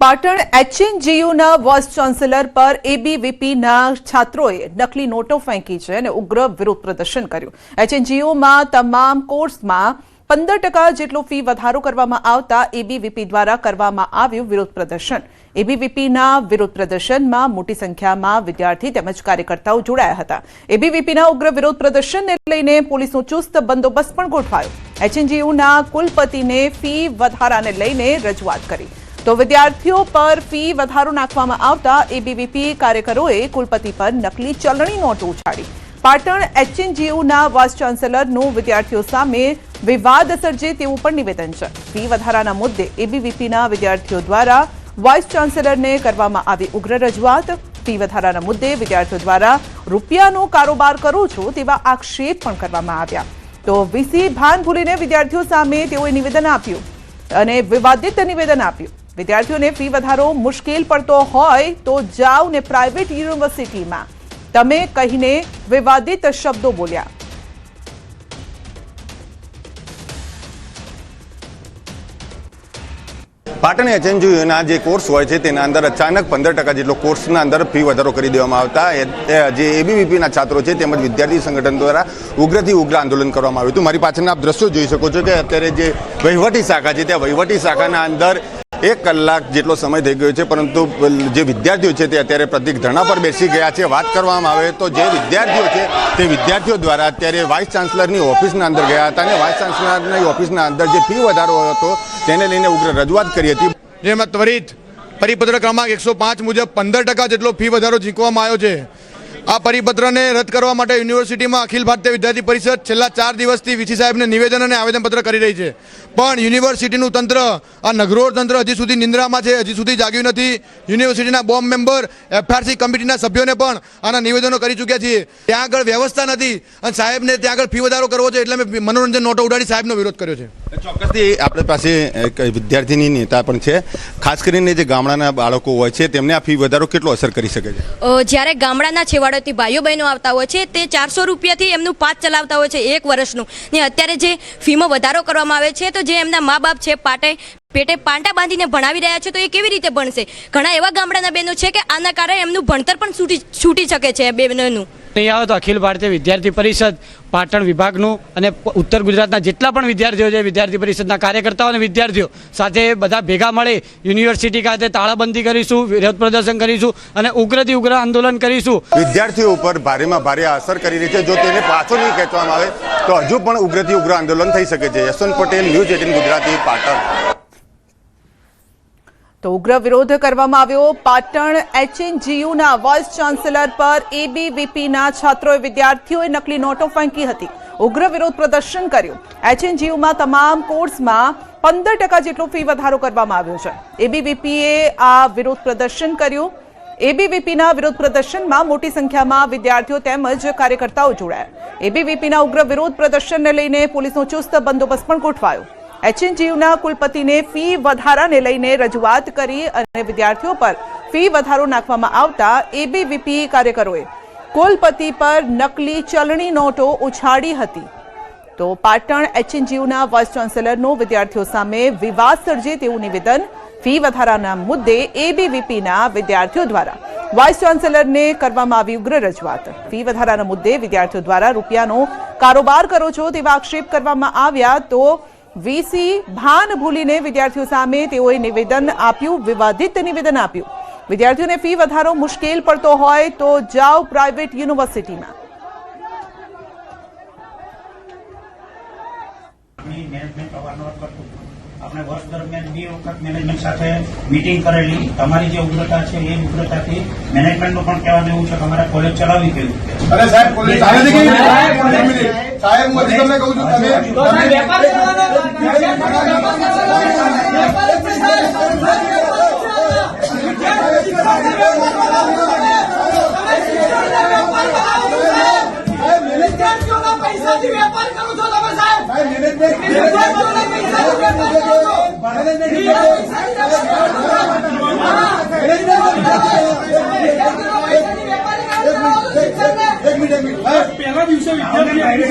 Patan એચએનજીયુના vice chancellor પર એબીવીપીના છાત્રોએ નકલી નોટો ફેંકી છે અને ઉગ્ર વિરોધ પ્રદર્શન કર્યું। એચએનજીયુમાં તમામ કોર્સમાં 15% જેટલો ફી વધારો કરવામાં આવતા એબીવીપી દ્વારા કરવામાં આવ્યું વિરોધ પ્રદર્શન। એબીવીપીના વિરોધ પ્રદર્શનમાં મોટી સંખ્યામાં વિદ્યાર્થી તેમજ કાર્યકર્તાઓ જોડાયા હતા। એબીવીપીના ઉગ્ર વિરોધ પ્રદર્શનને લઈને પોલીસનો ચુસ્ત બંદોબસ્ત પણ ગોઠવાયો। એચએનજીયુના કુલપતિને ફી વધારાને લઈને રજૂઆત કરી તો વિદ્યાર્થીઓ પર ફી વધારો નાખવામાં આવતા એબીવીપી કાર્યકરોએ કુલપતિ પર નકલી ચલણી નોટો ઉછાળી। પાટણ એચએનજીયુના વાઇસ ચાન્સેલરનું વિદ્યાર્થીઓ સામે વિવાદ સર્જે તેવું પણ નિવેદન છે। ફી વધારાના મુદ્દે એબીવીપીના વિદ્યાર્થીઓ દ્વારા વાઇસ ચાન્સેલરને કરવામાં આવી ઉગ્ર રજૂઆત। ફી વધારાના મુદ્દે વિદ્યાર્થીઓ દ્વારા રૂપિયાનો કારોબાર કરો છો તેવા આક્ષેપ પણ કરવામાં આવ્યા। તો વીસી ભાન ભૂલીને વિદ્યાર્થીઓ સામે તેઓએ નિવેદન આપ્યું અને વિવાદિત નિવેદન આપ્યું। વિદ્યાર્થીઓને ફી વધારો મુશ્કેલ પડતો હોય તો જાઓ ને પ્રાઇવેટ યુનિવર્સિટીમાં તમે કહીને વિવાદિત શબ્દો બોલ્યા। પાટણ એચએનજીયુના જે કોર્સ હોય છે તેના અંદર અચાનક 15% જેટલો કોર્સના અંદર ફી વધારો કરી દેવામાં આવતા જે એબીવીપીના છાત્રો છે તેમજ વિદ્યાર્થી સંગઠન દ્વારા ઉગ્રથી ઉગ્ર આંદોલન કરવામાં આવ્યું હતું। મારી પાછળના આપ દ્રશ્યો જોઈ શકો છો કે અત્યારે જે વહીવટી શાખા છે ત્યાં વહીવટી શાખાના અંદર 1 કલાક જેટલો સમય થઈ ગયો છે, પરંતુ જે વિદ્યાર્થીઓ છે તે અત્યારે પ્રતિક ધરણા પર બેસી ગયા છે। વાત કરવામાં આવે તો જે વિદ્યાર્થીઓ છે તે વિદ્યાર્થીઓ દ્વારા અત્યારે વાઇસ ચાન્સલરની ઓફિસના અંદર ગયા હતા અને વાઇસ ચાન્સલરની ઓફિસના અંદર જે ફી વધારો હતો તેને લઈને ઉગ્ર રજૂઆત કરી હતી, જેમાં ત્વરિત પરિપત્ર ક્રમાંક 105 મુજબ 15% જેટલો ફી વધારો ઝીંકવામાં આવ્યો છે। આ પરિપત્રને રદ કરવા માટે યુનિવર્સિટીમાં અખિલ ભારતીય વિદ્યાર્થી પરિષદ છેલ્લા 4 દિવસથી વીસી સાહેબને નિવેદન અને આવેદનપત્ર કરી રહી છે, પણ યુનિવર્સિટીનું તંત્ર, આ નગરોળ તંત્ર હજી સુધી નિંદ્રામાં છે, હજી સુધી જાગ્યું નથી। યુનિવર્સિટીના બોર્ડ મેમ્બર, એફઆરસી કમિટીના સભ્યોને પણ આના નિવેદનો કરી ચૂક્યા છીએ। ત્યાં આગળ વ્યવસ્થા નથી અને સાહેબને ત્યાં આગળ ફી વધારો કરવો છે એટલે મેં મનોરંજન નોટો ઉડાડી સાહેબનો વિરોધ કર્યો છે। ચોક્કસથી આપણી પાસે એક વિદ્યાર્થીની નેતા પણ છે, ખાસ કરીને જે ગામડાના બાળકો હોય છે તેમને આ ફી વધારો કેટલો અસર કરી શકે છે? જ્યારે ગામડાના છેવાડાથી ભાઈઓ બહેનો આવતા હોય છે તે 400 રૂપિયાથી એમનું પાસ ચલાવતા હોય છે 1 વર્ષનું, ને અત્યારે જે ફીમાં વધારો કરવામાં આવે છે તો જે એમના મા બાપ છે પેટે પાંટા બાંધીને ભણાવી રહ્યા છે તો એ કેવી રીતે ભણશે? ઘણા એવા ગામડાના બહેનો છે કે આના કારણે એમનું ભણતર પણ છૂટી શકે છે બહેનોનું। નહીં આવે તો અખિલ ભારતીય વિદ્યાર્થી પરિષદ પાટણ વિભાગનું અને ઉત્તર ગુજરાતના જેટલા પણ વિદ્યાર્થીઓ છે, વિદ્યાર્થી પરિષદના કાર્યકર્તાઓ અને વિદ્યાર્થીઓ સાથે બધા ભેગા મળી યુનિવર્સિટી ખાતે તાળાબંધી કરીશું, વિરોધ પ્રદર્શન કરીશું અને ઉગ્રથી ઉગ્ર આંદોલન કરીશું। વિદ્યાર્થીઓ ઉપર ભારેમાં ભારે અસર કરી રહી છે, જો તેને પાછો નહીં ખેંચવામાં આવે તો હજુ પણ ઉગ્રથી ઉગ્ર આંદોલન થઈ શકે છે। યશવંત પટેલ, ન્યૂઝ 18 ગુજરાતી, પાટણ। તો ઉગ્ર વિરોધ કરવામાં આવ્યો। પાટણ એચએનજીયુના વાઇસ ચાન્સેલર પર એબીવીપીના છાત્રોએ વિદ્યાર્થીઓએ નકલી નોટો ફેંકી હતી, ઉગ્ર વિરોધ પ્રદર્શન કર્યું। એચએનજીયુમાં તમામ કોર્સમાં 15% જેટલો ફી વધારો કરવામાં આવ્યો છે। એબીવીપીએ આ વિરોધ પ્રદર્શન કર્યું। એબીવીપીના વિરોધ પ્રદર્શનમાં મોટી સંખ્યામાં વિદ્યાર્થીઓ તેમજ કાર્યકર્તાઓ જોડાયા। એબીવીપીના ઉગ્ર વિરોધ પ્રદર્શનને લઈને પોલીસનો ચુસ્ત બંદોબસ્ત પણ ગોઠવાયો। એચએનજીયુના કુલપતિને ફી વધારાને લઈને રજૂઆત કરી અને વિદ્યાર્થીઓ પર ફી વધારો નાખવામાં આવતા એબીવીપી કાર્યકરોએ કુલપતિ પર નકલી ચલણી નોટો ઉછાળી હતી। તો પાટણ એચએનજીયુના વાઇસ ચાન્સેલરનું વિદ્યાર્થીઓ સામે વિવાદ સર્જે તેવું નિવેદન। ફી વધારાના મુદ્દે એબીવીપીના વિદ્યાર્થીઓ દ્વારા વાઇસ ચાન્સેલરને કરવામાં આવી ઉગ્ર રજૂઆત। ફી વધારાના મુદ્દે વિદ્યાર્થીઓ દ્વારા રૂપિયાનો કારોબાર કરો છો તેવા આક્ષેપ કરવામાં આવ્યા તો વીસી ભાન ભૂલીને વિદ્યાર્થીઓ સામે તેઓએ નિવેદન આપ્યું, વિવાદિત નિવેદન આપ્યું। વિદ્યાર્થીઓને ફી વધારો મુશ્કેલ પડતો હોય તો જાઓ પ્રાઇવેટ યુનિવર્સિટીમાં। આપણે વર્ષ દરમિયાન 2 વખત મેનેજમેન્ટ સાથે મીટિંગ કરેલી। તમારી જે ઉગ્રતા છે એ ઉગ્રતાથી મેનેજમેન્ટનું પણ કહેવાનું એવું છે કે અમારે કોલેજ ચલાવવી કેવી। અરે સાહેબ, કોલેજ ચાલે છે કે સાહેબ હું હજી તમને કહું છું તમે વેપાર પૈસાથી વેપાર કરો છો તમે સાહેબ, પહેલા દિવસે વિદ્યાર્થી